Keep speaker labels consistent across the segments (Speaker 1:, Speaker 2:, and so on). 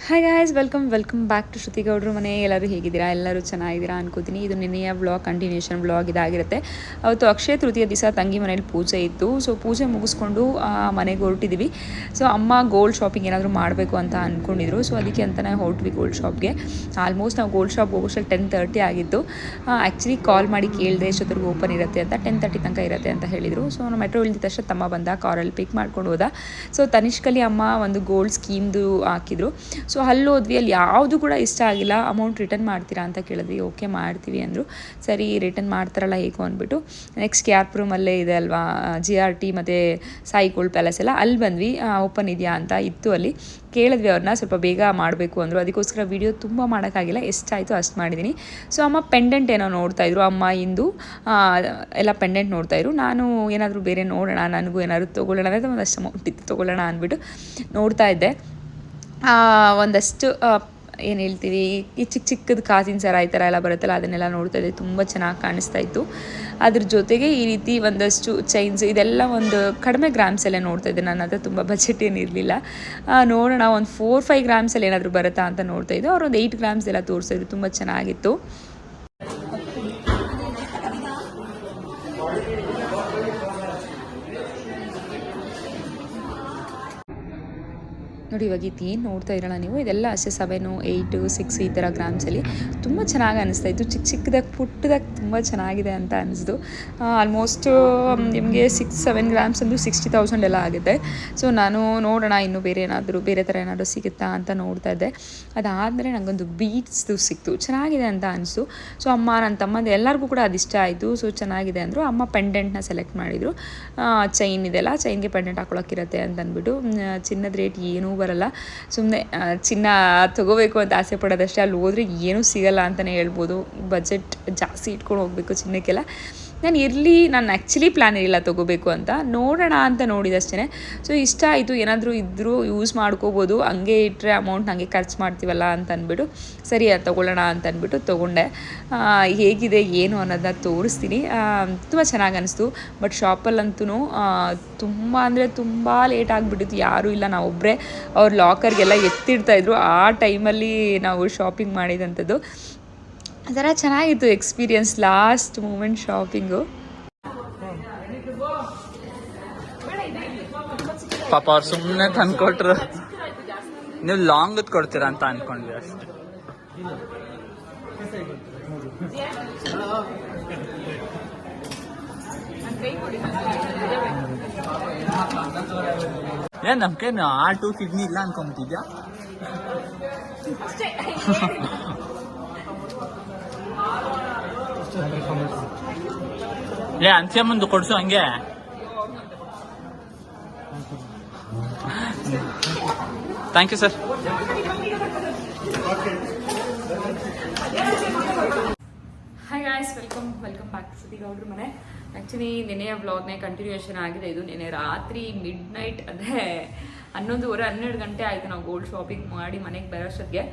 Speaker 1: Hi guys, welcome back to Shruti Gowdru ಮನೆ. ಎಲ್ಲರೂ ಹೇಗಿದ್ದೀರಾ? ಎಲ್ಲರೂ ಚೆನ್ನಾಗಿದ್ದೀರಾ ಅನ್ಕೋತೀನಿ. ಇದು ನಿನ್ನೆಯ ವ್ಲಾಗ್ ಕಂಟಿನ್ಯೂಷನ್ ವ್ಲಾಗ್ ಇದಾಗಿರುತ್ತೆ. ಅವತ್ತು ಅಕ್ಷಯ ತೃತೀಯ ದಿವಸ ತಂಗಿ ಮನೇಲಿ ಪೂಜೆ ಇತ್ತು. ಸೊ ಪೂಜೆ ಮುಗಿಸ್ಕೊಂಡು ಮನೆಗೆ ಹೊರಟಿದ್ವಿ. ಸೊ ಅಮ್ಮ ಗೋಲ್ಡ್ ಶಾಪಿಂಗ್ ಏನಾದರೂ ಮಾಡಬೇಕು ಅಂತ ಅಂದ್ಕೊಂಡಿದ್ರು. ಸೊ ಅದಕ್ಕೆ ಅಂತಲೇ ಹೊರಟ್ವಿ ಗೋಲ್ಡ್ ಶಾಪ್ಗೆ. ಆಲ್ಮೋಸ್ಟ್ ನಾವು ಗೋಲ್ಡ್ ಶಾಪ್ ಹೋಗೋಷ್ಟಕ್ಕೆ 10:30 ಆಗಿತ್ತು. ಆ್ಯಕ್ಚುಲಿ ಕಾಲ್ ಮಾಡಿ ಕೇಳಿದೆ ಎಷ್ಟೊತ್ತಿಗೆ ಓಪನ್ ಇರುತ್ತೆ ಅಂತ. 10:30 ತನಕ ಇರುತ್ತೆ ಅಂತ ಹೇಳಿದರು. ಸೊ ನಾವು ಮೆಟ್ರೋ ಇಳಿದ ತಕ್ಷಣ ತಮ್ಮ ಬಂದ, ಕಾರಲ್ಲಿ ಪಿಕ್ ಮಾಡ್ಕೊಂಡು ಹೋದ. ಸೊ ತನಿಷ್ಕಲ್ಲಿ ಅಮ್ಮ ಒಂದು ಗೋಲ್ಡ್ ಸ್ಕೀಮ್ದು ಹಾಕಿದ್ರು. ಸೊ ಅಲ್ಲಿ ಹೋದ್ವಿ. ಅಲ್ಲಿ ಯಾವುದು ಕೂಡ ಇಷ್ಟ ಆಗಿಲ್ಲ. ಅಮೌಂಟ್ ರಿಟರ್ನ್ ಮಾಡ್ತೀರಾ ಅಂತ ಕೇಳಿದ್ವಿ. ಓಕೆ ಮಾಡ್ತೀವಿ ಅಂದರು. ಸರಿ ರಿಟರ್ನ್ ಮಾಡ್ತಾರಲ್ಲ ಹೇಗೋ ಅಂದ್ಬಿಟ್ಟು ನೆಕ್ಸ್ಟ್ KRಪುರಮಲ್ಲೇ ಇದೆ ಅಲ್ವಾ GRT ಮತ್ತು ಸಾಯಿ ಗೋಲ್ಡ್ ಪ್ಯಾಲೇಸ್ ಎಲ್ಲ, ಅಲ್ಲಿ ಬಂದ್ವಿ. ಓಪನ್ ಇದೆಯಾ ಅಂತ ಇತ್ತು. ಅಲ್ಲಿ ಕೇಳಿದ್ವಿ ಅವ್ರನ್ನ, ಸ್ವಲ್ಪ ಬೇಗ ಮಾಡಬೇಕು ಅಂದರು. ಅದಕ್ಕೋಸ್ಕರ ವೀಡಿಯೋ ತುಂಬ ಮಾಡೋಕ್ಕಾಗಿಲ್ಲ, ಎಷ್ಟಾಯಿತು ಅಷ್ಟು ಮಾಡಿದ್ದೀನಿ. ಸೊ ಅಮ್ಮ ಪೆಂಡೆಂಟ್ ಏನೋ ನೋಡ್ತಾಯಿದ್ರು. ಅಮ್ಮ ಇಂದು ಎಲ್ಲ ಪೆಂಡೆಂಟ್ ನೋಡ್ತಾಯಿದ್ರು. ನಾನು ಏನಾದರೂ ಬೇರೆ ನೋಡೋಣ, ನನಗೂ ಏನಾದರೂ ತೊಗೊಳ್ಳೋಣ ಅಂದರೆ ಒಂದಷ್ಟು ಅಮೌಂಟ್ ಇತ್ತು, ತೊಗೊಳ್ಳೋಣ ಅಂದ್ಬಿಟ್ಟು ನೋಡ್ತಾ ಇದ್ದೆ. ಒಂದಷ್ಟು ಏನು ಹೇಳ್ತೀವಿ, ಈ ಚಿಕ್ಕದು ಕಾಸಿನ ಸರ ಈ ಥರ ಎಲ್ಲ ಬರುತ್ತಲ್ಲ, ಅದನ್ನೆಲ್ಲ ನೋಡ್ತಾ ಇದ್ದೆ. ತುಂಬ ಚೆನ್ನಾಗಿ ಕಾಣಿಸ್ತಾ ಇತ್ತು. ಅದ್ರ ಜೊತೆಗೆ ಈ ರೀತಿ ಒಂದಷ್ಟು ಚೈನ್ಸ್, ಇದೆಲ್ಲ ಒಂದು ಕಡಿಮೆ ಗ್ರಾಮ್ಸಲ್ಲೇ ನೋಡ್ತಾ ಇದ್ದೆ. ನನ್ನ ಹತ್ರ ತುಂಬ ಬಜೆಟ್ ಏನಿರಲಿಲ್ಲ. ನೋಡೋಣ ಒಂದು 4-5 ಗ್ರಾಮ್ಸಲ್ಲಿ ಏನಾದರೂ ಬರುತ್ತಾ ಅಂತ ನೋಡ್ತಾ ಇದ್ದೆ. ಅವ್ರು ಒಂದು 8 ಗ್ರಾಮ್ಸ್ ಎಲ್ಲ ತೋರಿಸಿದ್ರು. ತುಂಬ ಚೆನ್ನಾಗಿತ್ತು. ನೋಡಿ, ಇವಾಗ ಏನು ನೋಡ್ತಾ ಇರೋಣ ನೀವು, ಇದೆಲ್ಲ ಅಷ್ಟೇ 7, 8, 6 ಈ ಥರ ಗ್ರಾಮ್ಸಲ್ಲಿ ತುಂಬ ಚೆನ್ನಾಗಿ ಅನ್ನಿಸ್ತಾ ಇತ್ತು. ಚಿಕ್ಕದಾಗಿ ಪುಟ್ಟದಾಗಿ ತುಂಬ ಚೆನ್ನಾಗಿದೆ ಅಂತ ಅನಿಸ್ದು. ಆಲ್ಮೋಸ್ಟ್ ನಿಮಗೆ 6-7 ಗ್ರಾಮ್ಸ್ ಅಂದು 60,000 ಎಲ್ಲ ಆಗುತ್ತೆ. ಸೊ ನಾನು ನೋಡೋಣ ಇನ್ನು ಬೇರೆ ಥರ ಏನಾದರೂ ಸಿಗುತ್ತಾ ಅಂತ ನೋಡ್ತಾ ಇದ್ದೆ. ಅದಾದಮೇಲೆ ನನಗೊಂದು ಬೀಡ್ಸ್ದು ಸಿಕ್ತು, ಚೆನ್ನಾಗಿದೆ ಅಂತ ಅನಿಸ್ತು. ಸೊ ಅಮ್ಮ, ನನ್ನ ತಮ್ಮಂದು ಎಲ್ಲರಿಗೂ ಕೂಡ ಅದಿಷ್ಟ ಆಯಿತು. ಸೊ ಚೆನ್ನಾಗಿದೆ ಅಂದರು. ಅಮ್ಮ ಪೆಂಡೆಂಟ್ನ ಸೆಲೆಕ್ಟ್ ಮಾಡಿದರು. ಚೈನ್ ಇದೆಲ್ಲ, ಚೈನ್ಗೆ ಪೆಂಡೆಂಟ್ ಹಾಕ್ಕೊಳಕ್ಕಿರುತ್ತೆ ಅಂತ ಅಂದ್ಬಿಟ್ಟು. ಚಿನ್ನದ ರೇಟ್ ಏನೂ ಬರಲ್ಲ. ಸುಮ್ಮನೆ ಚಿನ್ನ ತೊಗೋಬೇಕು ಅಂತ ಆಸೆ ಪಡೋದಷ್ಟೇ. ಅಲ್ಲಿ ಹೋದರೆ ಏನೂ ಸಿಗಲ್ಲ ಅಂತಲೇ ಹೇಳ್ಬೋದು. ಬಜೆಟ್ ಜಾಸ್ತಿ ಇಟ್ಕೊಂಡು ಹೋಗಬೇಕು ಚಿನ್ನಕ್ಕೆಲ್ಲ. ನಾನು ಆ್ಯಕ್ಚುಲಿ ಪ್ಲ್ಯಾನ್ ಇರಲಿಲ್ಲ ತೊಗೋಬೇಕು ಅಂತ, ನೋಡೋಣ ಅಂತ ನೋಡಿದಷ್ಟೇ. ಸೊ ಇಷ್ಟ ಆಯಿತು. ಏನಾದರೂ ಇದ್ದರೂ ಯೂಸ್ ಮಾಡ್ಕೋಬೋದು, ಹಂಗೆ ಇಟ್ಟರೆ ಅಮೌಂಟ್ ಹಂಗೆ ಖರ್ಚು ಮಾಡ್ತೀವಲ್ಲ ಅಂತ ಅಂದ್ಬಿಟ್ಟು ಸರಿ ಅದು ತೊಗೊಳ್ಳೋಣ ಅಂತ ಅಂದ್ಬಿಟ್ಟು ತೊಗೊಂಡೆ. ಹೇಗಿದೆ ಏನು ಅನ್ನೋದನ್ನ ತೋರಿಸ್ತೀನಿ. ತುಂಬ ಚೆನ್ನಾಗಿ ಅನ್ನಿಸ್ತು. ಬಟ್ ಶಾಪಲ್ಲಂತೂ ತುಂಬ ಅಂದರೆ ತುಂಬ ಲೇಟ್ ಆಗಿಬಿಟ್ಟಿತ್ತು. ಯಾರೂ ಇಲ್ಲ, ನಾವೊಬ್ಬರೇ ಅವ್ರ ಲಾಕರ್ಗೆಲ್ಲ ಎತ್ತಿಡ್ತಾಯಿದ್ರು. ಆ ಟೈಮಲ್ಲಿ ನಾವು ಶಾಪಿಂಗ್ ಮಾಡಿದಂಥದ್ದು. ಅದರ ಚೆನ್ನಾಗಿತ್ತು ಎಕ್ಸ್ಪೀರಿಯನ್ಸ್. Last moment shopping.
Speaker 2: ಪಾಪ ಅವ್ರು ಸುಮ್ಮನೆ ತಂದ್ಕೊಟ್ರು, ನೀವು ಲಾಂಗ್ ಕೊಡ್ತೀರಾ ಅಂತ ಅನ್ಕೊಂಡ್ವಿ ಅಷ್ಟೇ. ಏನ್ ನಮ್ಗೇನು ಆಟು ಕಿಡ್ನಿ ಇಲ್ಲ ಅನ್ಕೊಂಬಿಟ್ಟಿದ್ಯಾ? ಅಂತ್ಯ ಮುಂದೆ ಕೊಡ್ಸು ಹಂಗೆ. Thank you sir.
Speaker 1: Hi guys, welcome back to Shruti ಗೌಡ್ರ ಮನೆ. ಆ್ಯಕ್ಚುಲಿ ನೆನೆಯ ವ್ಲಾಗ್ನೇ ಕಂಟಿನ್ಯೂಷನ್ ಆಗಿದೆ ಇದು. ನೆನೆ ರಾತ್ರಿ ಮಿಡ್ನೈಟ್ ಅಂದರೆ 11:30-12 ಗಂಟೆ ಆಯಿತು ನಾವು ಗೋಲ್ಡ್ ಶಾಪಿಂಗ್ ಮಾಡಿ ಮನೆಗೆ ಬರೋಷ್ಟೊತ್ತಿಗೆ.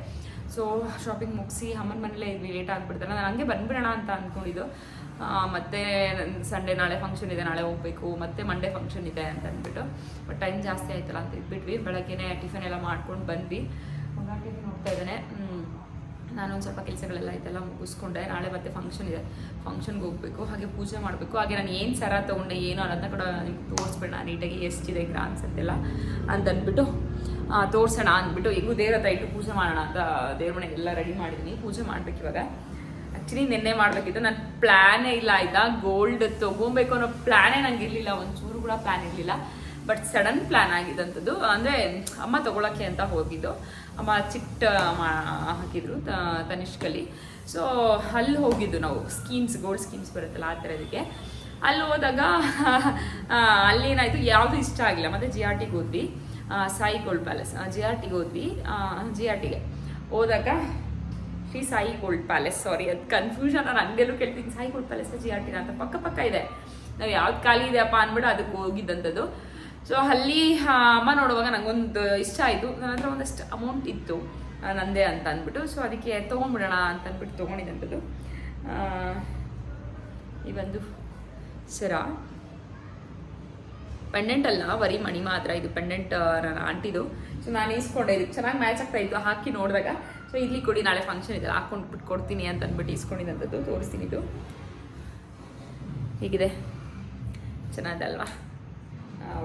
Speaker 1: ಸೊ ಶಾಪಿಂಗ್ ಮುಗಿಸಿ ಅಮ್ಮನ ಮನೇಲೇ ಇದ್ವಿ. ಲೇಟ್ ಆಗಿಬಿಡ್ತಾರೆ. ನಾನು ಹಂಗೆ ಬಂದ್ಬಿಡೋಣ ಅಂತ ಅಂದ್ಕೊಂಡಿದ್ದು. ಮತ್ತು ಸಂಡೇ ನಾಳೆ ಫಂಕ್ಷನ್ ಇದೆ, ನಾಳೆ ಹೋಗಬೇಕು. ಮತ್ತು ಮಂಡೇ ಫಂಕ್ಷನ್ ಇದೆ ಅಂತ ಅಂದ್ಬಿಟ್ಟು ಬಟ್ ಟೈಮ್ ಜಾಸ್ತಿ ಆಯ್ತಲ್ಲ ಅಂತ ಇದ್ಬಿಟ್ವಿ. ಬೆಳಗ್ಗೆನೇ ಟಿಫನ್ ಎಲ್ಲ ಮಾಡ್ಕೊಂಡು ಬಂದ್ವಿ. ಟಿಫಿನ್ ಹೋಗ್ತಾ ಇದ್ದಾನೆ. ನಾನೊಂದು ಸ್ವಲ್ಪ ಕೆಲಸಗಳೆಲ್ಲ ಇದೆಲ್ಲ ಮುಗಿಸ್ಕೊಂಡೆ. ನಾಳೆ ಮತ್ತೆ ಫಂಕ್ಷನ್ ಇದೆ, ಫಂಕ್ಷನ್ಗೆ ಹೋಗಬೇಕು. ಹಾಗೆ ಪೂಜೆ ಮಾಡಬೇಕು. ಹಾಗೆ ನಾನು ಏನು ಸರ ತೊಗೊಂಡೆ ಏನು ಅನ್ನೋದನ್ನ ಕೂಡ ನಿಮ್ಗೆ ತೋರಿಸ್ಬೇಡ ನೀಟಾಗಿ, ಎಷ್ಟಿದೆ ಗ್ರಾಮ್ಸ್ ಅಂತೆಲ್ಲ ಅಂತಂದ್ಬಿಟ್ಟು ತೋರಿಸೋಣ ಅಂದ್ಬಿಟ್ಟು ಹೆಂಗೂ ದೇವ್ರ ಹತ್ರ ಇಟ್ಟು ಪೂಜೆ ಮಾಡೋಣ ಅಂತ ದೇವ್ರ ಮನೆಗೆ ಎಲ್ಲ ರೆಡಿ ಮಾಡಿದ್ದೀನಿ. ಪೂಜೆ ಮಾಡಬೇಕು ಇವಾಗ. ಆ್ಯಕ್ಚುಲಿ ನಿನ್ನೆ ಮಾಡಬೇಕಿತ್ತು. ನನ್ನ ಪ್ಲ್ಯಾನೇ ಇಲ್ಲ ಆಯಿತಾ. ಗೋಲ್ಡ್ ತೊಗೊಬೇಕು ಅನ್ನೋ ಪ್ಲ್ಯಾನೇ ನಂಗೆ ಇರಲಿಲ್ಲ, ಒಂಚೂರು ಕೂಡ ಪ್ಲ್ಯಾನ್ ಇರಲಿಲ್ಲ. ಬಟ್ ಸಡನ್ ಪ್ಲ್ಯಾನ್ ಆಗಿದ್ದಂಥದ್ದು. ಅಂದರೆ ಅಮ್ಮ ತೊಗೊಳಕ್ಕೆ ಅಂತ ಹೋಗಿದ್ದು. ಅಮ್ಮ ಚಿಟ್ಟ ಹಾಕಿದ್ರು ತನಿಷ್ಕಲ್ಲಿ. ಸೊ ಅಲ್ಲಿ ಹೋಗಿದ್ದು ನಾವು. ಗೋಲ್ಡ್ ಸ್ಕೀಮ್ಸ್ ಬರುತ್ತಲ್ಲ ಆ ಥರದಕ್ಕೆ. ಅಲ್ಲಿ ಹೋದಾಗ ಅಲ್ಲೇನಾಯಿತು, ಯಾವುದು ಇಷ್ಟ ಆಗಿಲ್ಲ. ಮತ್ತು GRTಗೆ ಹೋದ್ವಿ, ಸಾಯಿ ಗೋಲ್ಡ್ ಪ್ಯಾಲೇಸ್. GRTಗೆ ಹೋದ್ವಿ. GRTಗೆ ಹೋದಾಗ ಶ್ರೀ ಸಾಯಿ ಗೋಲ್ಡ್ ಪ್ಯಾಲೇಸ್, ಸಾರಿ ಅದು ಕನ್ಫ್ಯೂಷನ್. ನಾನು ಹಂಗೆಲ್ಲೂ ಕೇಳ್ತೀನಿ, ಸಾಯಿ ಗೋಲ್ಡ್ ಪ್ಯಾಲೇಸ್ GRTನ ಅಂತ ಪಕ್ಕ ಇದೆ. ನಾವು ಯಾವ್ದು ಖಾಲಿ ಇದೆಯಪ್ಪ ಅಂದ್ಬಿಟ್ಟು ಅದಕ್ಕೆ ಹೋಗಿದ್ದಂಥದ್ದು. ಸೊ ಅಲ್ಲಿ ಅಮ್ಮ ನೋಡುವಾಗ ನನಗೊಂದು ಇಷ್ಟ ಆಯಿತು. ನನ್ನ ಹತ್ರ ಒಂದಷ್ಟು ಅಮೌಂಟ್ ಇತ್ತು ನಂದೇ ಅಂತ ಅಂದ್ಬಿಟ್ಟು. ಸೊ ಅದಕ್ಕೆ ತೊಗೊಂಡ್ಬಿಡೋಣ ಅಂತ ಅಂದ್ಬಿಟ್ಟು ತೊಗೊಂಡಿದ್ದಂಥದ್ದು ಈ ಒಂದು ಸರ. ಪೆಂಡೆಂಟ್ ಅಲ್ಲ, ಬರೀ ಮಣಿ ಮಾತ್ರ ಇದು. ಪೆಂಡೆಂಟ್ ನನ್ನ ಆಂಟಿದು ಸೊ ನಾನು ಈಸ್ಕೊಂಡೆ, ಇದಕ್ಕೆ ಚೆನ್ನಾಗಿ ಮ್ಯಾಚ್ ಆಗ್ತಾ ಇತ್ತು ಹಾಕಿ ನೋಡಿದಾಗ. ಸೊ ಇಲ್ಲಿ ಕೊಡಿ, ನಾಳೆ ಫಂಕ್ಷನ್ ಇದೆ, ಹಾಕೊಂಡು ಬಿಟ್ಟು ಕೊಡ್ತೀನಿ ಅಂತ ಅಂದ್ಬಿಟ್ಟು ಈಸ್ಕೊಂಡಿದ್ದಂಥದ್ದು. ತೋರಿಸ್ತೀನಿ. ಇದು ಹೀಗಿದೆ, ಚೆನ್ನಾಗಿದೆ ಅಲ್ವಾ?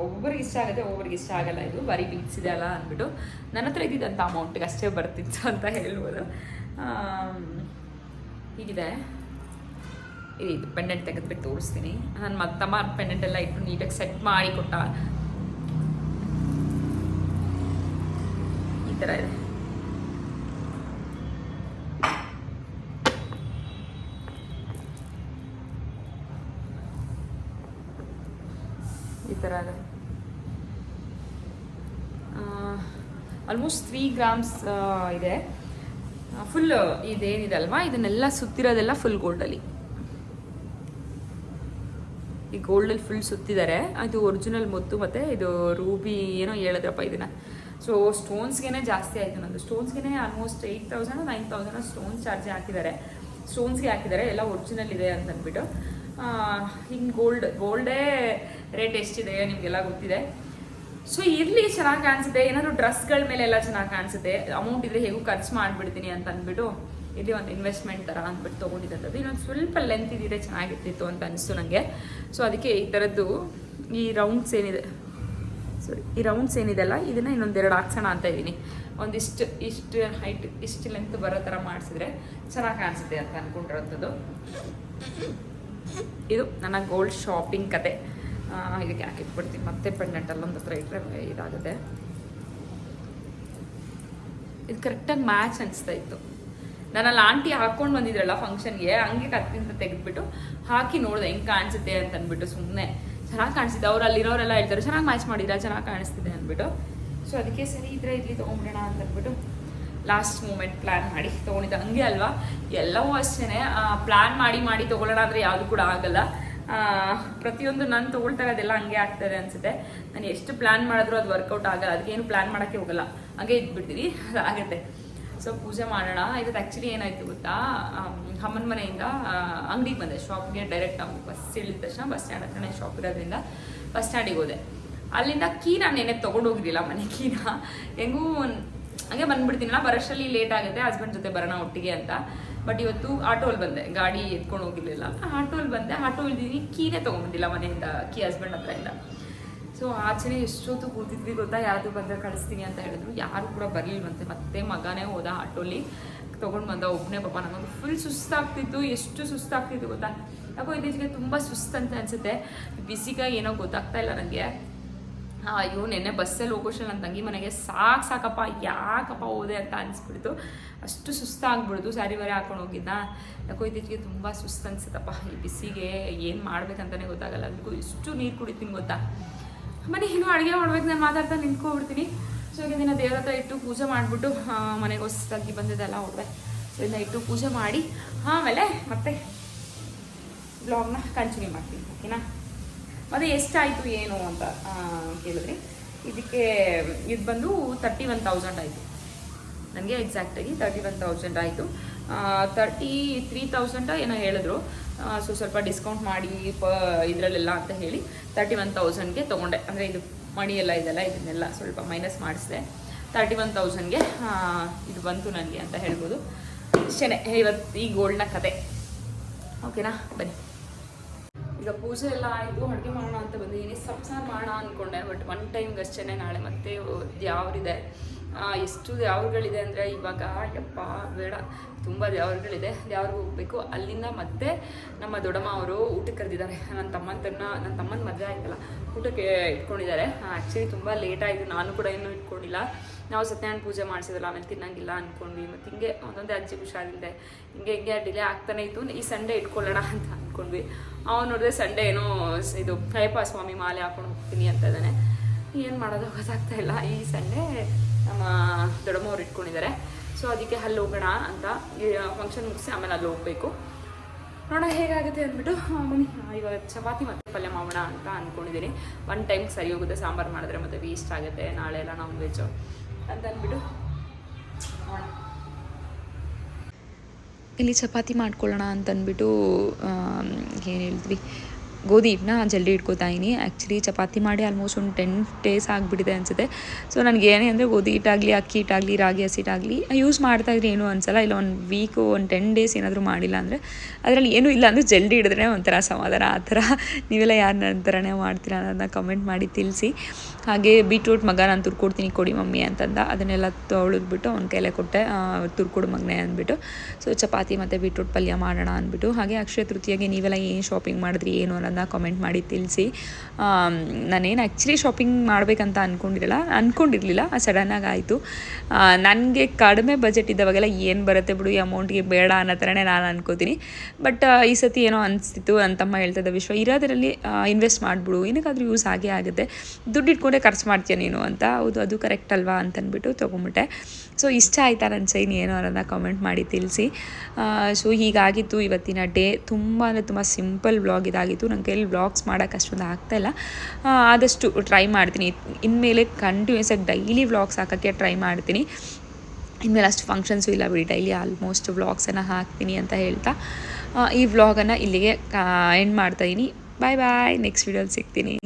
Speaker 1: ಒಬ್ಬೊಬ್ಬರಿಗೆ ಇಷ್ಟ ಆಗುತ್ತೆ, ಒಬ್ಬೊಬ್ಬರಿಗೆ ಇಷ್ಟ ಆಗಲ್ಲ. ಇದು ಬರೀ ಬೀಟ್ಸ್ ಇದೆ ಅಲ್ಲ ಅಂದ್ಬಿಟ್ಟು ನನ್ನ ಹತ್ರ ಇದ್ದಿದ್ದಂಥ ಅಮೌಂಟಿಗೆ ಅಷ್ಟೇ ಬರ್ತಿತ್ತು ಅಂತ ಹೇಳ್ಬೋದು. ಹೀಗಿದೆ. ಇದು ಪೆಂಡೆಂಟ್ ತೆಗೆದ್ಬಿಟ್ಟು ತೋರಿಸ್ತೀನಿ. ನನ್ನ ತಮ್ಮ ಪೆಂಡೆಂಟ್ ಎಲ್ಲ ಇಟ್ಟು ನೀಟಾಗಿ ಸೆಟ್ ಮಾಡಿ ಕೊಟ್ಟ. ಈ ಥರ ಇದೆ. ಈ ಥರ ಇದೆ. ಆಲ್ಮೋಸ್ಟ್ 3 ಗ್ರಾಮ್ಸ್ ಇದೆ. ಫುಲ್ ಇದೇನಿದೆ ಅಲ್ವಾ, ಇದನ್ನೆಲ್ಲ ಸುತ್ತಿರೋದೆಲ್ಲ ಫುಲ್ ಗೋಲ್ಡಲ್ಲಿ. ಈ ಗೋಲ್ಡಲ್ಲಿ ಫುಲ್ ಸುತ್ತಿದ್ದಾರೆ. ಅದು ಒರಿಜಿನಲ್ ಮುತ್ತು, ಮತ್ತು ಇದು ರೂಬಿ ಏನೋ ಹೇಳಿದ್ರಪ್ಪ ಇದನ್ನು. ಸೊ ಸ್ಟೋನ್ಸ್ಗೆ ಜಾಸ್ತಿ ಆಯಿತು ನಂದು. ಸ್ಟೋನ್ಸ್ಗೆ ಆಲ್ಮೋಸ್ಟ್ 8,000 9,000 ಸ್ಟೋನ್ಸ್ ಚಾರ್ಜ್ ಹಾಕಿದ್ದಾರೆ. ಸ್ಟೋನ್ಸ್ಗೆ ಹಾಕಿದ್ದಾರೆ, ಎಲ್ಲ ಒರಿಜಿನಲ್ ಇದೆ ಅಂತ ಅಂದ್ಬಿಟ್ಟು. ಹಿಂಗೆ ಗೋಲ್ಡೇ ರೇಟ್ ಎಷ್ಟಿದೆ ನಿಮಗೆಲ್ಲ ಗೊತ್ತಿದೆ. ಸೊ ಇರಲಿ, ಚೆನ್ನಾಗಿ ಕಾಣಿಸುತ್ತೆ. ಏನಾದರೂ ಡ್ರೆಸ್ಗಳ ಮೇಲೆ ಎಲ್ಲ ಚೆನ್ನಾಗಿ ಕಾಣಿಸುತ್ತೆ. ಅಮೌಂಟ್ ಇದ್ರೆ ಹೇಗೂ ಖರ್ಚು ಮಾಡಿಬಿಡ್ತೀನಿ ಅಂತ ಅಂದ್ಬಿಟ್ಟು ಇಲ್ಲಿ ಒಂದು ಇನ್ವೆಸ್ಟ್ಮೆಂಟ್ ಥರ ಅಂದ್ಬಿಟ್ಟು ತೊಗೊಂಡಿದ್ದಂಥದ್ದು. ಇನ್ನೊಂದು ಸ್ವಲ್ಪ ಲೆಂತ್ ಇದ್ದಿದ್ರೆ ಚೆನ್ನಾಗಿರ್ತಿತ್ತು ಅಂತ ಅನಿಸ್ತು ನನಗೆ. ಸೊ ಅದಕ್ಕೆ ಈ ಥರದ್ದು ಈ ರೌಂಡ್ಸ್ ಏನಿದೆಲ್ಲ ಇದನ್ನು ಇನ್ನೊಂದೆರಡು ಹಾಕ್ಸೋಣ ಅಂತ ಇದ್ದೀನಿ. ಇಷ್ಟು ಹೈಟ್, ಇಷ್ಟು ಲೆಂತ್ ಬರೋ ಥರ ಮಾಡಿಸಿದ್ರೆ ಚೆನ್ನಾಗಿ ಕಾಣಿಸುತ್ತೆ ಅಂತ ಅಂದ್ಕೊಂಡಿರೋಂಥದ್ದು. ಇದು ನನ್ನ ಗೋಲ್ಡ್ ಶಾಪಿಂಗ್ ಕತೆ. ಇದಕ್ಕೆ ಯಾಕೆ ಇಟ್ಬಿಡ್ತೀನಿ, ಮತ್ತೆ ಪೆಂಡೆಂಟ್ ಅಲ್ಲೊಂದು ಹತ್ರ ಇಟ್ಟರೆ ಇದಾಗುತ್ತೆ. ಇದು ಕರೆಕ್ಟಾಗಿ ಮ್ಯಾಚ್ ಅನಿಸ್ತಾ ಇತ್ತು. ನಾನಲ್ಲಿ ಆಂಟಿ ಹಾಕ್ಕೊಂಡು ಬಂದಿದ್ರಲ್ಲ ಫಂಕ್ಷನ್ಗೆ, ಹಂಗೆ ಕತ್ತಿಂದ ತೆಗೆದ್ಬಿಟ್ಟು ಹಾಕಿ ನೋಡಿದೆ ಹೆಂಗೆ ಕಾಣಿಸುತ್ತೆ ಅಂತ ಅಂದ್ಬಿಟ್ಟು. ಸುಮ್ಮನೆ ಚೆನ್ನಾಗಿ ಕಾಣಿಸ್ತಿದ್ದೆ. ಅವ್ರು ಅಲ್ಲಿರೋರೆಲ್ಲ ಹೇಳ್ತಾರೆ ಚೆನ್ನಾಗಿ ಮ್ಯಾಚ್ ಮಾಡಿದ್ರೆ ಚೆನ್ನಾಗಿ ಕಾಣಿಸ್ತಿದೆ ಅಂದ್ಬಿಟ್ಟು. ಸೊ ಅದಕ್ಕೆ ಸರಿ ಇದ್ರೆ ಇಲ್ಲಿ ತೊಗೊಂಬಿಡೋಣ ಅಂತ ಅಂದ್ಬಿಟ್ಟು ಲಾಸ್ಟ್ ಮೂಮೆಂಟ್ ಪ್ಲ್ಯಾನ್ ಮಾಡಿ ತೊಗೊಂಡಿದ್ದೆ. ಹಂಗೆ ಅಲ್ವಾ, ಎಲ್ಲವೂ ಅಷ್ಟೇ ಪ್ಲ್ಯಾನ್ ಮಾಡಿ ತೊಗೊಳ್ಳೋಣ ಅಂದರೆ ಯಾವುದು ಕೂಡ ಆಗಲ್ಲ. ಪ್ರತಿಯೊಂದು ನಾನು ತೊಗೊಳ್ತಾ ಇರೋದೆಲ್ಲ ಹಂಗೆ ಆಗ್ತದೆ ಅನಿಸುತ್ತೆ. ನಾನು ಎಷ್ಟು ಪ್ಲ್ಯಾನ್ ಮಾಡಿದ್ರು ಅದು ವರ್ಕೌಟ್ ಆಗಲ್ಲ. ಅದಕ್ಕೇನು ಪ್ಲ್ಯಾನ್ ಮಾಡೋಕ್ಕೆ ಹೋಗಲ್ಲ, ಹಂಗೆ ಇದ್ಬಿಡ್ತೀನಿ, ಅದಾಗುತ್ತೆ. ಸೊ ಪೂಜೆ ಮಾಡೋಣ. ಇವತ್ತು ಆ್ಯಕ್ಚುಲಿ ಏನಾಯಿತು ಗೊತ್ತಾ, ಅಮ್ಮನ ಮನೆಯಿಂದ ಅಂಗಡಿಗೆ ಬಂದೆ, ಶಾಪ್ಗೆ ಡೈರೆಕ್ಟ್ ನಾವು ಬಸ್ ಇಳಿದ ತಕ್ಷಣ ಬಸ್ ಸ್ಟ್ಯಾಂಡ್ ಹತ್ರನೇ ಶಾಪ್ ಇರೋದ್ರಿಂದ ಬಸ್ ಸ್ಟ್ಯಾಂಡಿಗೆ ಹೋದೆ. ಅಲ್ಲಿಂದ ಕೀ ನಾನು ನೆನೆ ತೊಗೊಂಡೋಗಿದ್ದಿಲ್ಲ, ಮನೆ ಕೀನ. ಹೆಂಗೂ ಹಂಗೆ ಬಂದ್ಬಿಡ್ತೀನಲ್ಲ, ಬರೋಷ್ಟರಲ್ಲಿ ಲೇಟ್ ಆಗುತ್ತೆ, ಹಸ್ಬೆಂಡ್ ಜೊತೆ ಬರೋಣ ಒಟ್ಟಿಗೆ ಅಂತ. ಬಟ್ ಇವತ್ತು ಆಟೋಲ್ಲಿ ಬಂದೆ, ಗಾಡಿ ಎತ್ಕೊಂಡು ಹೋಗಿರ್ಲಿಲ್ಲ. ಆಟೋಲ್ಲಿ ಬಂದೆ, ಆಟೋ ಇಳಿದೀನಿ, ಕೀನೇ ತೊಗೊಂಬಂದಿಲ್ಲ ಮನೆಯಿಂದ, ಕೀ ಹಸ್ಬೆಂಡ್ ಹತ್ರದಿಂದ. ಸೊ ಆಚೆನೇ ಎಷ್ಟೊತ್ತು ಕೂತಿದ್ವಿ ಗೊತ್ತಾ, ಯಾರು ಬಂದರೆ ಕಳಿಸ್ತೀನಿ ಅಂತ ಹೇಳಿದ್ರು. ಯಾರು ಕೂಡ ಬರಲಿಲ್ವಂತೆ. ಮತ್ತೆ ಮಗನೇ ಹೋದ ಆಟೋಲಿ ತೊಗೊಂಡು ಬಂದ ಒಬ್ಬನೇ. ಪಾಪ ನನಗೊಂದು ಫುಲ್ ಸುಸ್ತಾಗ್ತಿತ್ತು. ಎಷ್ಟು ಸುಸ್ತಾಗ್ತಿತ್ತು ಗೊತ್ತಾ. ಯಾಕೋ ಇತ್ತೀಚೆಗೆ ತುಂಬ ಸುಸ್ತಂತ ಅನಿಸುತ್ತೆ. ಬಿಸಿಗೆ ಏನೋ ಗೊತ್ತಾಗ್ತಾ ಇಲ್ಲ ನನಗೆ. ಅಯ್ಯೋ ನೆನ್ನೆ ಬಸ್ಸಲ್ಲಿ ಹೋಗೋಷ್ಟು ನನ್ನ ತಂಗಿ ಮನೆಗೆ ಸಾಕಪ್ಪ ಯಾಕಪ್ಪ ಹೋದೆ ಅಂತ ಅನಿಸ್ಬಿಡ್ತು. ಅಷ್ಟು ಸುಸ್ತಾಗ್ಬಿಡ್ತು. ಸ್ಯಾರಿ ಬೇರೆ ಹಾಕೊಂಡು ಹೋಗಿದ್ದ. ಯಾಕೋ ಇತ್ತೀಚೆಗೆ ತುಂಬ ಸುಸ್ತು ಅನ್ಸುತ್ತಪ್ಪ. ಈ ಬಿಸಿಗೆ ಏನು ಮಾಡ್ಬೇಕಂತಲೇ ಗೊತ್ತಾಗಲ್ಲ. ಅದಕ್ಕೂ ಇಷ್ಟು ನೀರು ಕುಡಿತೀನಿ ಗೊತ್ತಾ. ಮನೆ ಇನ್ನೂ ಅಡುಗೆ ಮಾಡ್ಬೇಕು, ನಾನು ಮಾತಾಡ್ತಾ ನಿಂತ್ಕೊಬಿಡ್ತೀನಿ. ಸೊ ಈಗ ದಿನ ದೇವ್ರ ಹತ್ರ ಇಟ್ಟು ಪೂಜೆ ಮಾಡಿಬಿಟ್ಟು ಮನೆಗೆ ಹೊಸದಾಗಿ ಬಂದಿದ್ದೆಲ್ಲ ಹೊಡ್ದೆ. ಸೊ ಇದನ್ನ ಇಟ್ಟು ಪೂಜೆ ಮಾಡಿ ಆಮೇಲೆ ಮತ್ತೆ ಬ್ಲಾಗ್ನ ಕಂಟಿನ್ಯೂ ಮಾಡ್ತೀನಿ, ಓಕೆನಾ. ಮತ್ತು ಎಷ್ಟಾಯಿತು ಏನು ಅಂತ ಕೇಳಿದ್ರಿ. ಇದಕ್ಕೆ ಇದು ಬಂದು 31,000 ಆಯಿತು ನನಗೆ. ಎಕ್ಸಾಕ್ಟಾಗಿ 31,000 ಆಯಿತು. 33,000 ಏನೋ ಹೇಳಿದ್ರು. ಸೊ ಸ್ವಲ್ಪ ಡಿಸ್ಕೌಂಟ್ ಮಾಡಿ ಇದರಲ್ಲೆಲ್ಲ ಅಂತ ಹೇಳಿ 31,000ಗೆ ತೊಗೊಂಡೆ. ಅಂದರೆ ಇದು ಮಣಿ ಎಲ್ಲ ಇದೆಲ್ಲ ಇದನ್ನೆಲ್ಲ ಸ್ವಲ್ಪ ಮೈನಸ್ ಮಾಡಿಸಿದೆ. 31,000ಗೆ ಇದು ಬಂತು ನನಗೆ ಅಂತ ಹೇಳ್ಬೋದು. ಇಷ್ಟೇ ಇವತ್ತು ಈ ಗೋಲ್ಡ್ನ ಕತೆ, ಓಕೆನಾ. ಬನ್ನಿ, ಈಗ ಪೂಜೆ ಎಲ್ಲ ಆಯಿತು, ಅಡುಗೆ ಮಾಡೋಣ ಅಂತ ಬಂದಿದ್ದೀನಿ. ಸಬ್ಸಾರು ಮಾಡೋಣ ಅಂದ್ಕೊಂಡೆ, ಬಟ್ ಒನ್ ಟೈಮ್ಗೆ ಅಷ್ಟೇ. ನಾಳೆ ಮತ್ತೆ ಯಾವ್ರಿದೆ, ಎಷ್ಟು ದೇವ್ರುಗಳಿದೆ ಅಂದರೆ ಇವಾಗ ಯಪ್ಪ ಬೇಡ, ತುಂಬ ದೇವ್ರುಗಳಿದೆ. ದೇವ್ರಿಗೆ ಹೋಗಬೇಕು. ಅಲ್ಲಿಂದ ಮತ್ತೆ ನಮ್ಮ ದೊಡ್ಡಮ್ಮ ಅವರು ಊಟಕ್ಕೆ ಕರೆದಿದ್ದಾರೆ. ನನ್ನ ತಮ್ಮನ ಮದುವೆ ಆಯ್ತಲ್ಲ, ಊಟಕ್ಕೆ ಇಟ್ಕೊಂಡಿದ್ದಾರೆ. ಆ್ಯಕ್ಚುಲಿ ತುಂಬ ಲೇಟ್ ಆಯಿತು, ನಾನು ಕೂಡ ಇನ್ನೂ ಇಟ್ಕೊಂಡಿಲ್ಲ. ನಾವು ಸತ್ಯನಾರಾಯಣ ಪೂಜೆ ಮಾಡಿಸಿದ್ರಲ್ಲ, ಆಮೇಲೆ ತಿನ್ನಂಗಿಲ್ಲ ಅಂದ್ಕೊಂಡ್ವಿ. ಮತ್ತು ಹಿಂಗೆ ಒಂದೊಂದೇ ಅಜ್ಜಿ ಹುಷಾರಿಲ್ಲದೆ ಹಿಂಗೆ ಡಿಲೇ ಆಗ್ತಾನೆ ಇತ್ತು. ಈ ಸಂಡೇ ಇಟ್ಕೊಳ್ಳೋಣ ಅಂತ ಅಂದ್ಕೊಂಡ್ವಿ. ಅವ್ನು ನೋಡಿದ್ರೆ ಸಂಡೇ ಏನೋ ಇದು ಅಯ್ಯಪ್ಪ ಸ್ವಾಮಿ ಮಾಲೆ ಹಾಕೊಂಡು ಹೋಗ್ತೀನಿ ಅಂತ ಇದ್ದಾನೆ. ಏನು ಮಾಡೋದು ಗೊತ್ತಾಗ್ತಾ ಇಲ್ಲ. ಈ ಸಂಡೇ ನಮ್ಮ ದೊಡ್ಡಮ್ಮವ್ರು ಇಟ್ಕೊಂಡಿದ್ದಾರೆ. ಸೊ ಅದಕ್ಕೆ ಅಲ್ಲಿ ಹೋಗೋಣ ಅಂತ, ಫಂಕ್ಷನ್ ಮುಗಿಸಿ ಆಮೇಲೆ ಅಲ್ಲಿ ಹೋಗಬೇಕು. ನೋಡೋಣ ಹೇಗಾಗುತ್ತೆ ಅಂದ್ಬಿಟ್ಟು ಬನ್ನಿ. ಇವಾಗ ಚಪಾತಿ ಮತ್ತು ಪಲ್ಯ ಮಾಡೋಣ ಅಂತ ಅಂದ್ಕೊಂಡಿದ್ದೀನಿ. ಒನ್ ಟೈಮ್ ಸರಿ ಹೋಗುತ್ತೆ, ಸಾಂಬಾರು ಮಾಡಿದ್ರೆ ಮತ್ತು ವೇಸ್ಟ್ ಆಗುತ್ತೆ. ನಾಳೆ ಎಲ್ಲ ನಾನ್ ವೆಜ್ಜು ಅಂತ ಅಂದ್ಬಿಟ್ಟು ನೋಡೋಣ. ಇಲ್ಲಿ ಚಪಾತಿ ಮಾಡ್ಕೊಳ್ಳೋಣ ಅಂತ ಅಂದ್ಬಿಟ್ಟು ಏನು ಹೇಳಿದ್ವಿ, ಗೋಧಿ ಹಿಟ್ಟನ್ನ ಜಲ್ದಿ ಇಟ್ಕೋತಾ ಇದೀನಿ. ಆ್ಯಕ್ಚುಲಿ ಚಪಾತಿ ಮಾಡಿ ಆಲ್ಮೋಸ್ಟ್ ಒಂದು 10 ಡೇಸ್ ಆಗಿಬಿಟ್ಟಿದೆ ಅನಿಸುತ್ತೆ. ಸೊ ನನಗೆ ಏನೇ ಅಂದರೆ ಗೋಧಿ ಹಿಟ್ಟಾಗಲಿ ಅಕ್ಕಿ ಹಿಟ್ಟಾಗಲಿ ರಾಗಿ ಹಸಿಟ್ಟಾಗಲಿ ಯೂಸ್ ಮಾಡ್ತಾಯಿದ್ರೆ ಏನೂ ಅನಿಸಲ್ಲ. ಇಲ್ಲ ಒಂದು ವೀಕು ಒಂದು 10 ಡೇಸ್ ಏನಾದರೂ ಮಾಡಿಲ್ಲ ಅಂದರೆ ಅದರಲ್ಲಿ ಏನೂ ಇಲ್ಲ ಅಂದರೆ ಜಲ್ದಿ ಹಿಡಿದ್ರೆ ಒಂಥರ ಸಮಾಧಾನ. ಆ ಥರ ನೀವೆಲ್ಲ ಯಾರು ನನ್ನ ಥರನೇ ಮಾಡ್ತೀರಾ ಅನ್ನೋದನ್ನ ಕಮೆಂಟ್ ಮಾಡಿ ತಿಳಿಸಿ. ಹಾಗೆ ಬೀಟ್ರೂಟ್ ಮಗ ನಾನು ತುರ್ಕೊಡ್ತೀನಿ ಕೊಡಿ ಮಮ್ಮಿ ಅಂತಂದ. ಅದನ್ನೆಲ್ಲ ತೊಳೆದ್ಬಿಟ್ಟು ಅವ್ನ ಕೈಲೇ ಕೊಟ್ಟೆ, ತುರ್ಕೊಡು ಮಗನೇ ಅಂದ್ಬಿಟ್ಟು. ಸೊ ಚಪಾತಿ ಮತ್ತು ಬೀಟ್ರೂಟ್ ಪಲ್ಯ ಮಾಡೋಣ ಅಂದ್ಬಿಟ್ಟು. ಹಾಗೆ ಅಕ್ಷಯ ತೃತೀಯಗೆ ನೀವೆಲ್ಲ ಏನು ಶಾಪಿಂಗ್ ಮಾಡಿದ್ರಿ ಏನು ಅನ್ನೋದನ್ನ ಕಮೆಂಟ್ ಮಾಡಿ ತಿಳಿಸಿ. ನಾನೇನು ಆ್ಯಕ್ಚುಲಿ ಶಾಪಿಂಗ್ ಮಾಡಬೇಕಂತ ಅಂದ್ಕೊಂಡಿರಲಿಲ್ಲ, ಸಡನ್ನಾಗಿ ಆಯಿತು. ನನಗೆ ಕಡಿಮೆ ಬಜೆಟ್ ಇದ್ದವಾಗೆಲ್ಲ ಏನು ಬರುತ್ತೆ ಬಿಡು ಈ ಅಮೌಂಟ್ಗೆ ಬೇಡ ಅನ್ನೋ ಥರನೇ ನಾನು ಅನ್ಕೋತೀನಿ. ಬಟ್ ಈ ಸತಿ ಏನೋ ಅನಿಸ್ತಿತ್ತು. ನನ್ನ ತಮ್ಮ ಹೇಳ್ತಿದ್ದ ವಿಶ್ವ ಇರೋದರಲ್ಲಿ ಇನ್ವೆಸ್ಟ್ ಮಾಡಿಬಿಡು, ಏನಕ್ಕಾದ್ರೂ ಯೂಸ್ ಆಗೇ ಆಗುತ್ತೆ, ದುಡ್ಡು ಇಟ್ಕೊಂಡೆ ಖರ್ಚು ಮಾಡ್ತೀಯ ನೀನು ಅಂತ. ಹೌದು ಅದು ಕರೆಕ್ಟ್ ಅಲ್ವಾ ಅಂತಂದ್ಬಿಟ್ಟು ತೊಗೊಂಬಿಟ್ಟೆ. ಸೊ ಇಷ್ಟ ಆಯ್ತಾ ನನ್ನ ಚೈನ್ ಏನು ಅನ್ನೋದನ್ನ ಕಮೆಂಟ್ ಮಾಡಿ ತಿಳಿಸಿ. ಸೊ ಹೀಗಾಗಿತ್ತು ಇವತ್ತಿನ ಡೇ. ತುಂಬ ಅಂದರೆ ತುಂಬ ಸಿಂಪಲ್ ವ್ಲಾಗ್ ಇದಾಗಿತ್ತು. ನನ್ನ ಕೈಯಲ್ಲಿ ವ್ಲಾಗ್ಸ್ ಮಾಡೋಕ್ಕೆ ಅಷ್ಟೊಂದು ಆಗ್ತಾಯಿಲ್ಲ. ಆದಷ್ಟು ಟ್ರೈ ಮಾಡ್ತೀನಿ ಇನ್ಮೇಲೆ ಕಂಟಿನ್ಯೂಸ್ ಆಗಿ ಡೈಲಿ ವ್ಲಾಗ್ಸ್ ಹಾಕೋಕ್ಕೆ ಟ್ರೈ ಮಾಡ್ತೀನಿ. ಇನ್ಮೇಲೆ ಅಷ್ಟು ಫಂಕ್ಷನ್ಸು ಇಲ್ಲ ಬಿಡಿ, ಡೈಲಿ ಆಲ್ಮೋಸ್ಟ್ ವ್ಲಾಗ್ಸನ್ನು ಹಾಕ್ತೀನಿ ಅಂತ ಹೇಳ್ತಾ ಈ ವ್ಲಾಗನ್ನು ಇಲ್ಲಿಗೆ ಎಂಡ್ ಮಾಡ್ತಾಯಿದ್ದೀನಿ. ಬಾಯ್ ಬಾಯ್, ನೆಕ್ಸ್ಟ್ ವೀಡಿಯೋಲಿ ಸಿಗ್ತೀನಿ.